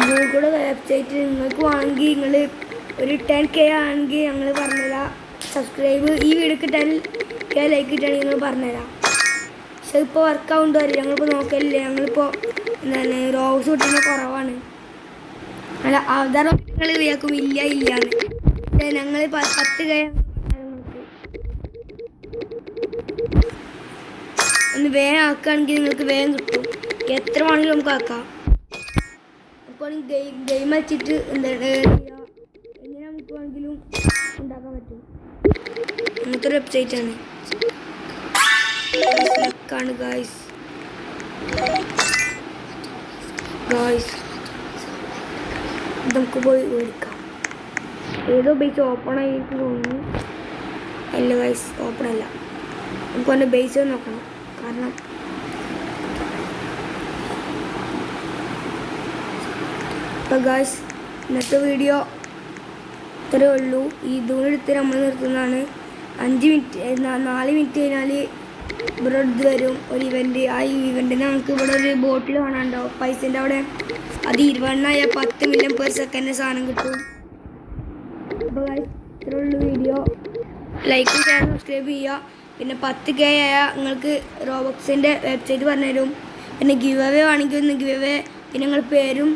Google website നിങ്ങൾക്ക് വേണമെങ്കിൽ നിങ്ങൾ ഒരു 10K ആണെങ്കിൽ ഞങ്ങൾ പറഞ്ഞുതരാം. സബ്സ്ക്രൈബ് ഈ വീഡിയോക്ക് 10K ലൈക്ക് കിട്ടുകയാണെങ്കിൽ ഞങ്ങൾ പറഞ്ഞുതരാം. പക്ഷെ ഇപ്പോൾ വർക്കാവുണ്ട് വരും. ഞങ്ങളിപ്പോൾ നോക്കലില്ല. ഞങ്ങളിപ്പോൾ എന്താണ് റോസ് കിട്ടുന്ന കുറവാണ്. അല്ല അതർ നിങ്ങൾ വിചാരിക്കും ഇല്ലാന്ന്. പക്ഷേ ഞങ്ങൾ 10K ഒന്ന് വേഗം ആക്കുകയാണെങ്കിൽ നിങ്ങൾക്ക് വേഗം കിട്ടും. എത്ര വേണമെങ്കിലും നമുക്ക് ആക്കാം. അപ്പോൾ ഗെയിം വെച്ചിട്ട് എന്താണ് എങ്ങനെ നമുക്ക് വേണമെങ്കിലും ഉണ്ടാക്കാൻ പറ്റും. അങ്ങനത്തെ ഒരു വെബ്സൈറ്റാണ്. ലക്കാണ് ഗായ്സ്. നമുക്ക് പോയി മേടിക്കാം. ഏതോ ബേസ് ഓപ്പൺ ആയിട്ട് തോന്നുന്നു. അല്ല ഗായ്സ്, ഓപ്പൺ അല്ല. നമുക്ക് അവൻ്റെ ബേസ് നോക്കണം. കാരണം അപ്പോൾ ഗായ്സ് ഇന്നത്തെ വീഡിയോ ഇത്രയേ ഉള്ളൂ. ഇതുകൂടെ എടുത്ത് നമ്മൾ നിർത്തുന്നതാണ്. 4 മിനിറ്റ് കഴിഞ്ഞാൽ ഇവിടെ ഇത് വരും ഒരു ഇവൻറ്റ്. ആ ഇവൻറ്റിന് നമുക്ക് ഇവിടെ ഒരു ബോട്ടിൽ കാണാനുണ്ടാവും പൈസേൻ്റെ അവിടെ. അത് 20 ആയാൽ 10 മില്യൺ പെർ സെക്കൻഡ് സാധനം കിട്ടും. അപ്പോൾ ഗായ്സ് ഇത്രയേ ഉള്ളൂ വീഡിയോ. ലൈക്കും ഷെയർ സബ്സ്ക്രൈബ് ചെയ്യുക. പിന്നെ 10K ആയാൽ നിങ്ങൾക്ക് റോബോക്സിൻ്റെ വെബ്സൈറ്റ് പറഞ്ഞുതരും. പിന്നെ ഗിവ് അവേ ആണെങ്കിൽ ഒന്ന് ഗിവ് അവേ. പിന്നെ നിങ്ങളുടെ പേരും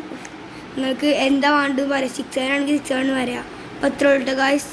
നിങ്ങൾക്ക് എന്താ വേണ്ടത് പറയാം. 6 ആണെങ്കിൽ 6 വരാം. അപ്പോൾ അത്രേ ഉള്ളൂ ഗായ്സ്.